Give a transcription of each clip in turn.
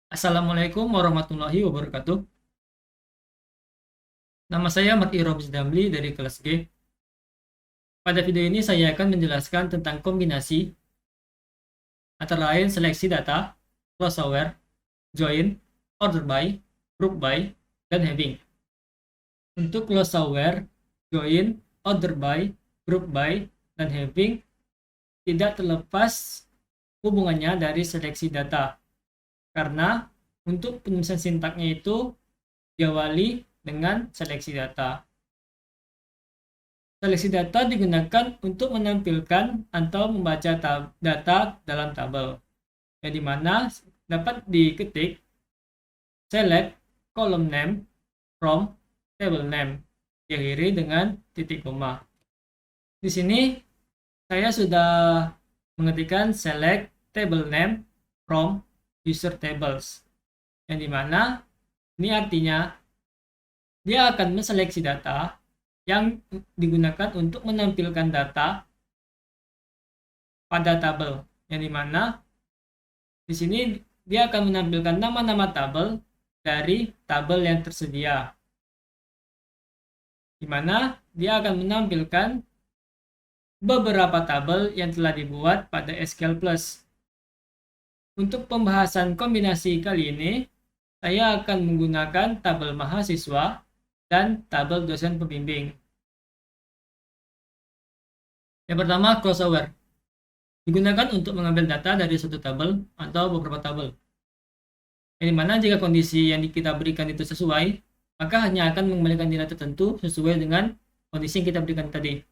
Assalamualaikum warahmatullahi wabarakatuh. Nama saya Marty Robs Damli dari kelas G. Pada video ini saya akan menjelaskan tentang kombinasi antara lain seleksi data, crossover, join, order by, group by, dan having. Untuk crossover, join, order by, group by, dan having tidak terlepas hubungannya dari seleksi data. Karena untuk penulisan sintaknya itu diawali dengan seleksi data. Seleksi data digunakan untuk menampilkan atau membaca data dalam tabel, yang dimana dapat diketik select column name from table name, diakhiri dengan titik koma. Di sini saya sudah mengetikkan select table name from user tables, yang dimana ini artinya dia akan menseleksi data yang digunakan untuk menampilkan data pada tabel, yang dimana di sini dia akan menampilkan nama-nama tabel dari tabel yang tersedia, dimana dia akan menampilkan beberapa tabel yang telah dibuat pada SQL Plus. Untuk pembahasan kombinasi kali ini, saya akan menggunakan tabel mahasiswa dan tabel dosen pembimbing. Yang pertama, crossover. Digunakan untuk mengambil data dari suatu tabel atau beberapa tabel. Yang dimana jika kondisi yang kita berikan itu sesuai, maka hanya akan mengembalikan nilai tertentu sesuai dengan kondisi yang kita berikan tadi.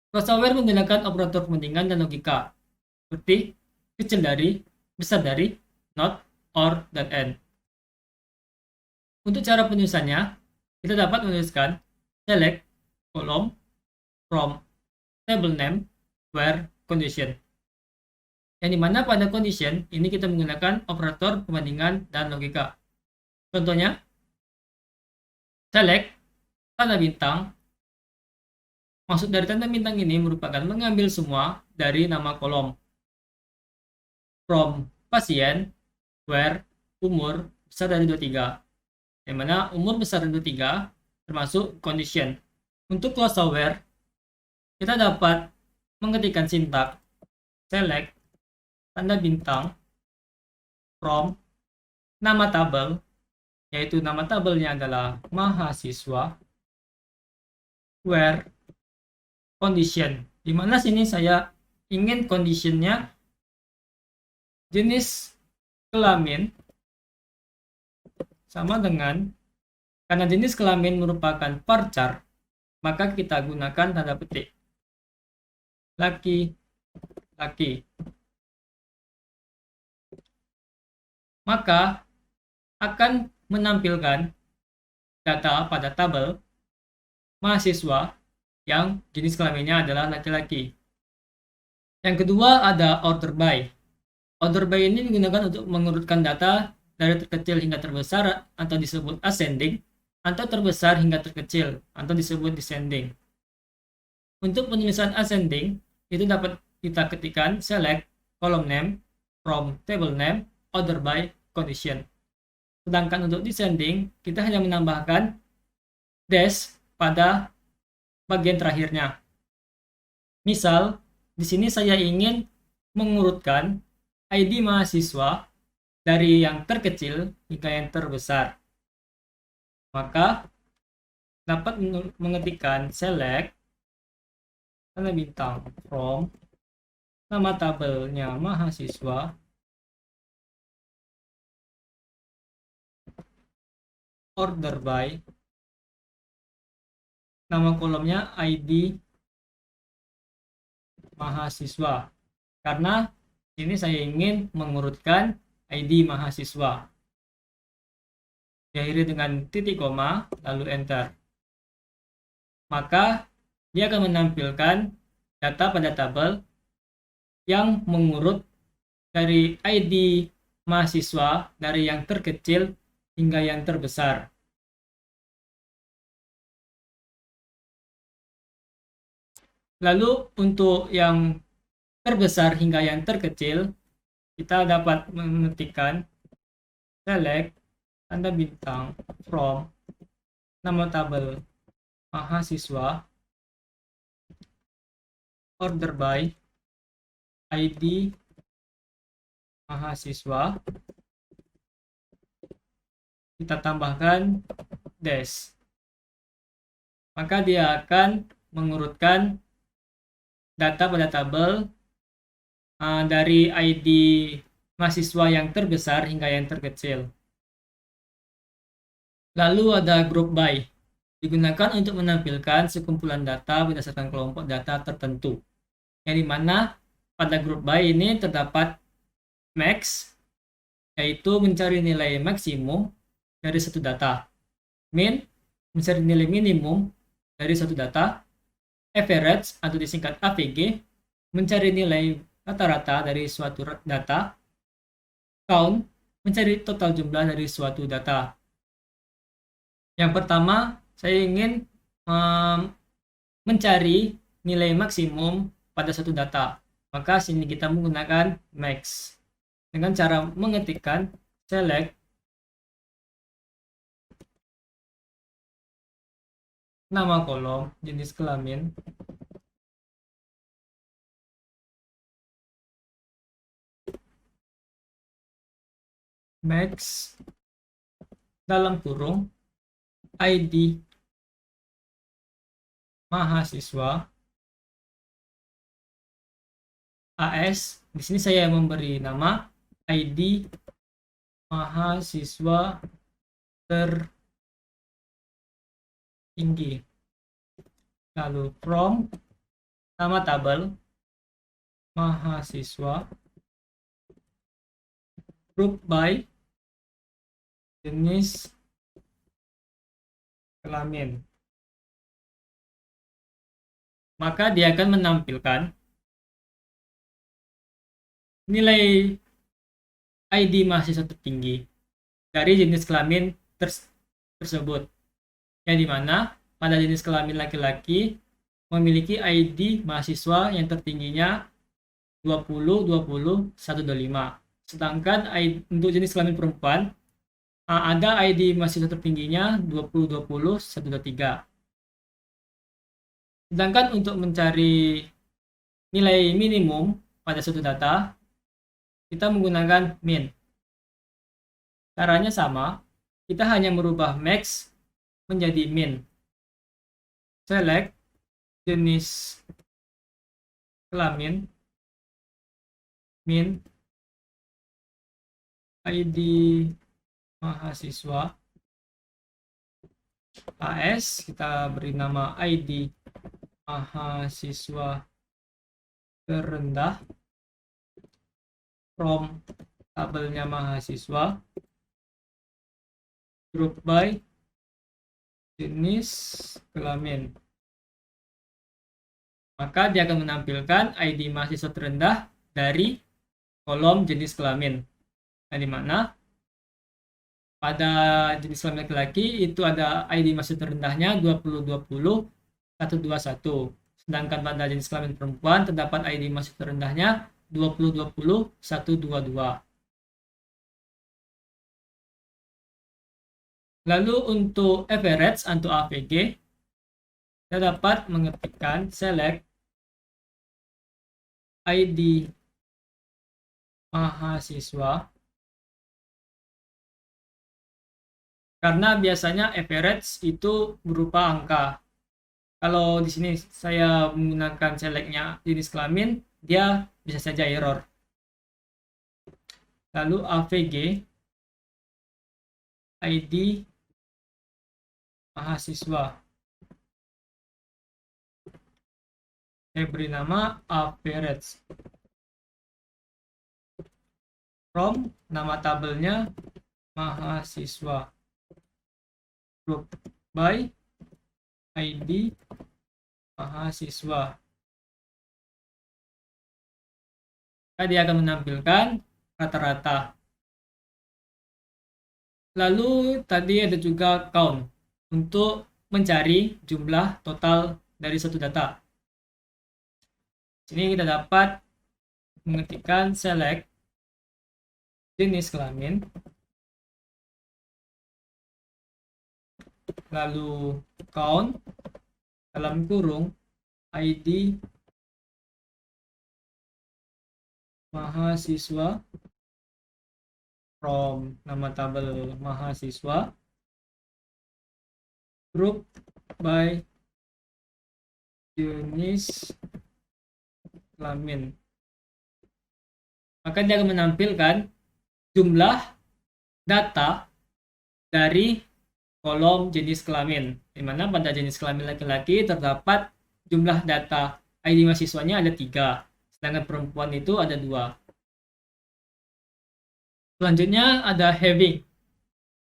Crossover menggunakan operator perbandingan dan logika, seperti kecil dari, besar dari, not, or, dan and. Untuk cara penulisannya, kita dapat menuliskan select column from table name where condition, yang dimana pada condition ini kita menggunakan operator perbandingan dan logika. Contohnya, select tanda bintang. Maksud dari tanda bintang ini merupakan mengambil semua dari nama kolom. From pasien where umur besar dari 23, yang mana umur besar dari 23 termasuk condition. Untuk crossover, kita dapat mengetikkan sintak select tanda bintang from nama tabel, yaitu nama tabelnya adalah mahasiswa, where condition, di mana sini saya ingin conditionnya jenis kelamin sama dengan, karena jenis kelamin merupakan varchar, maka kita gunakan tanda petik laki-laki. Maka akan menampilkan data pada tabel mahasiswa yang jenis kelaminnya adalah laki-laki. Yang kedua ada order by. Order by ini digunakan untuk mengurutkan data dari terkecil hingga terbesar atau disebut ascending, atau terbesar hingga terkecil atau disebut descending. Untuk penulisan ascending itu dapat kita ketikkan select column name from table name order by condition. Sedangkan untuk descending kita hanya menambahkan dash pada bagian terakhirnya. Misal di sini saya ingin mengurutkan ID mahasiswa dari yang terkecil hingga yang terbesar, maka dapat mengetikkan select tanda bintang from nama tabelnya mahasiswa order by nama kolomnya ID mahasiswa, karena ini saya ingin mengurutkan ID mahasiswa, diakhiri dengan titik koma lalu enter. Maka dia akan menampilkan data pada tabel yang mengurut dari ID mahasiswa dari yang terkecil hingga yang terbesar. Lalu untuk yang terbesar hingga yang terkecil, kita dapat mengetikkan select tanda bintang from nama tabel mahasiswa order by ID mahasiswa, kita tambahkan dash, maka dia akan mengurutkan data pada tabel dari ID mahasiswa yang terbesar hingga yang terkecil. Lalu ada group by, digunakan untuk menampilkan sekumpulan data berdasarkan kelompok data tertentu, yang dimana pada group by ini terdapat max, yaitu mencari nilai maksimum dari satu data, min, mencari nilai minimum dari satu data, average atau disingkat AVG, mencari nilai rata-rata dari suatu data, count, mencari total jumlah dari suatu data. Yang pertama, saya ingin mencari nilai maksimum pada satu data. Maka sini kita menggunakan max dengan cara mengetikkan select nama kolom, jenis kelamin, max dalam kurung ID mahasiswa AS. Di sini saya memberi nama ID mahasiswa tertinggi. Lalu from nama tabel mahasiswa, group by jenis kelamin. Maka dia akan menampilkan nilai ID mahasiswa tertinggi dari jenis kelamin tersebut, yang dimana pada jenis kelamin laki-laki memiliki ID mahasiswa yang tertingginya 20, 20, 125. Sedangkan untuk jenis kelamin perempuan ada ID mahasiswa tertingginya 20, 20, 123. Sedangkan untuk mencari nilai minimum pada suatu data, kita menggunakan min. Caranya sama, kita hanya merubah max menjadi min. Select jenis kelamin, min, ID mahasiswa AS, kita beri nama ID mahasiswa terendah, from tabelnya mahasiswa, group by jenis kelamin. Maka dia akan menampilkan ID mahasiswa terendah dari kolom jenis kelamin, yang dimana pada jenis kelamin laki-laki itu ada ID mahasiswa terendahnya 20, 20, 121. Sedangkan pada jenis kelamin perempuan terdapat ID mahasiswa terendahnya 20, 20, 122. Lalu untuk average atau AVG, kita dapat mengetikkan select ID mahasiswa, karena biasanya average itu berupa angka. Kalau di sini saya menggunakan selectnya jenis kelamin, dia bisa saja error. Lalu AVG, ID mahasiswa, saya beri nama average, from nama tabelnya mahasiswa, group by ID mahasiswa. Dia akan menampilkan rata-rata. Lalu tadi ada juga count untuk mencari jumlah total dari suatu data. Sini kita dapat mengetikkan select jenis kelamin, lalu count dalam kurung ID mahasiswa from nama tabel mahasiswa group by jenis kelamin. Maka dia akan menampilkan jumlah data dari kolom jenis kelamin, di mana pada jenis kelamin laki-laki terdapat jumlah data ID mahasiswanya ada 3, sedangkan perempuan itu ada 2. Selanjutnya ada having,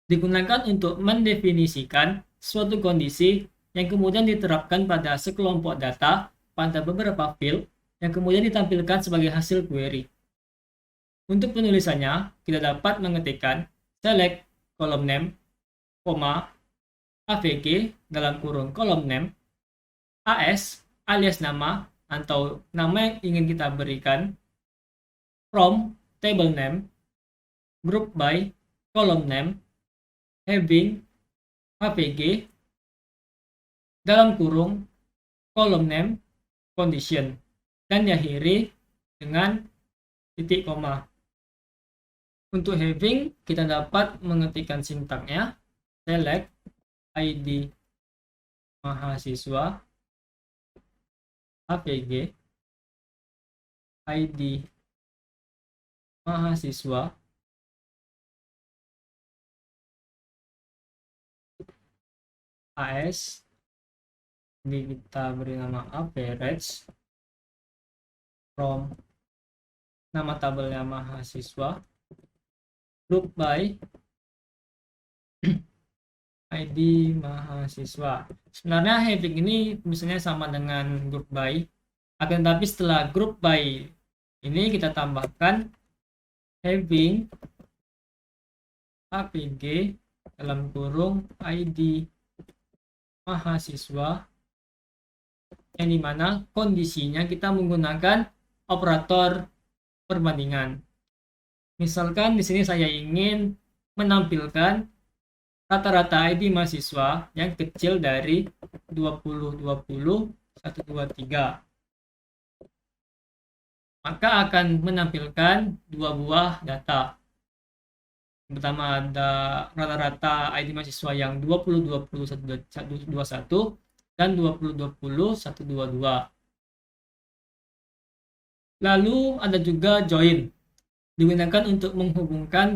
digunakan untuk mendefinisikan suatu kondisi yang kemudian diterapkan pada sekelompok data pada beberapa field yang kemudian ditampilkan sebagai hasil query. Untuk penulisannya, kita dapat mengetikkan select column name, avg dalam kurung column name, as alias nama atau nama yang ingin kita berikan, from table name, group by column name, having avg dalam kurung column name condition, dan diakhiri dengan titik koma. Untuk having, kita dapat mengetikkan sintaknya select ID mahasiswa avg ID mahasiswa as, ini kita beri nama average from nama tabelnya mahasiswa group by ID mahasiswa. Sebenarnya having ini misalnya sama dengan group by, akan tetapi setelah group by ini kita tambahkan having avg dalam kurung ID mahasiswa, yang dimana kondisinya kita menggunakan operator perbandingan. Misalkan di sini saya ingin menampilkan rata-rata ID mahasiswa yang kecil dari 20, 20, 123. Maka akan menampilkan dua buah data. Yang pertama ada rata-rata ID mahasiswa yang 20, 20, 121 dan 20, 20, 122. Lalu ada juga join, digunakan untuk menghubungkan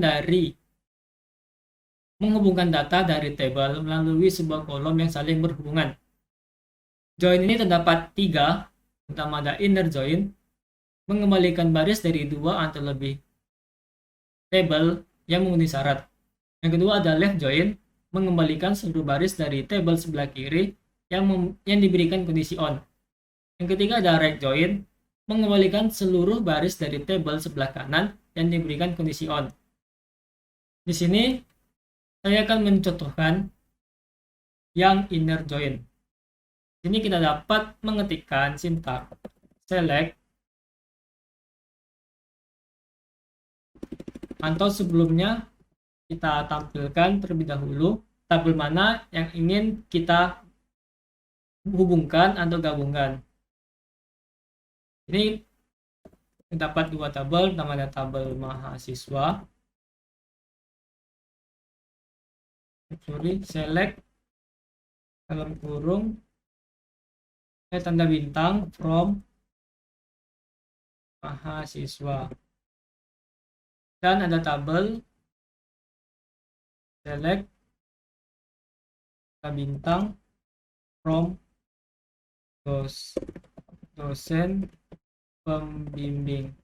data dari tabel melalui sebuah kolom yang saling berhubungan. Join ini terdapat 3, pertama ada inner join, mengembalikan baris dari 2 atau lebih tabel yang memenuhi syarat. Yang kedua ada left join, mengembalikan seluruh baris dari tabel sebelah kiri yang diberikan kondisi on. Yang ketiga ada right join, mengembalikan seluruh baris dari tabel sebelah kanan yang diberikan kondisi on. Di sini saya akan mencontohkan yang inner join. Di sini kita dapat mengetikkan sintak select, atau sebelumnya kita tampilkan terlebih dahulu tabel mana yang ingin kita hubungkan atau gabungkan. Ini terdapat 2 tabel, namanya tabel mahasiswa. Select dalam kurung tanda bintang from mahasiswa, dan ada tabel select tanda bintang from dosen pembimbing.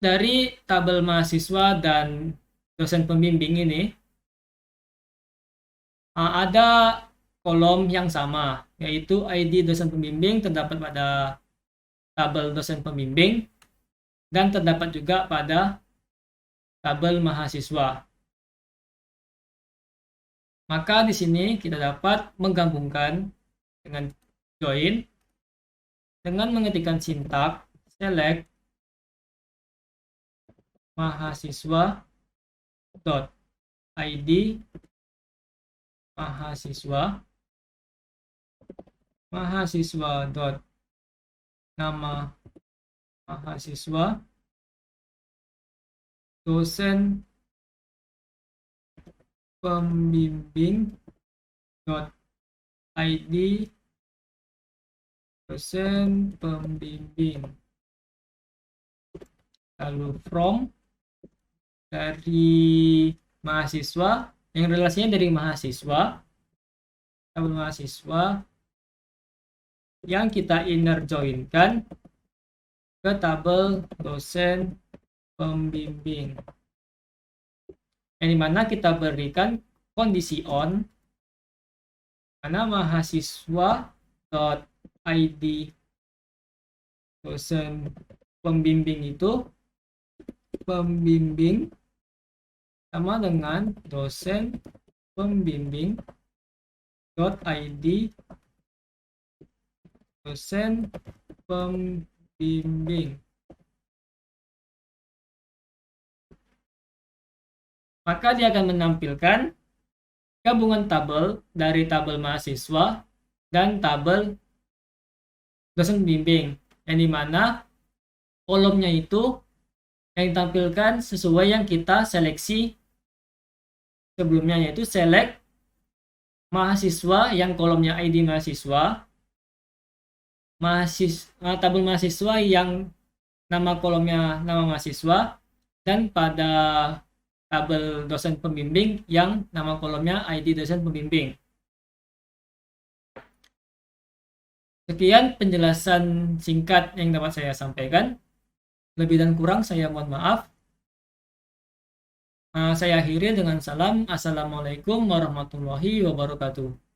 Dari tabel mahasiswa dan dosen pembimbing ini ada kolom yang sama, yaitu ID dosen pembimbing terdapat pada tabel dosen pembimbing dan terdapat juga pada tabel mahasiswa. Maka di sini kita dapat menggabungkan dengan join dengan mengetikkan sintak select mahasiswa dot id mahasiswa dot nama mahasiswa, dosen pembimbing dot id dosen pembimbing, lalu from dari mahasiswa yang relasinya dari mahasiswa, tabel mahasiswa yang kita inner join-kan ke tabel dosen pembimbing, yang dimana kita berikan kondisi on, mana mahasiswa dot id dosen pembimbing itu pembimbing sama dengan dosen pembimbing dot id dosen pembimbing. Maka dia akan menampilkan gabungan tabel dari tabel mahasiswa dan tabel dosen pembimbing, yang dimana kolomnya itu yang ditampilkan sesuai yang kita seleksi sebelumnya, yaitu select mahasiswa yang kolomnya ID mahasiswa, tabel mahasiswa yang nama kolomnya nama mahasiswa, dan pada tabel dosen pembimbing yang nama kolomnya ID dosen pembimbing. Sekian penjelasan singkat yang dapat saya sampaikan. Lebih dan kurang saya mohon maaf. Saya akhiri dengan salam. Assalamualaikum warahmatullahi wabarakatuh.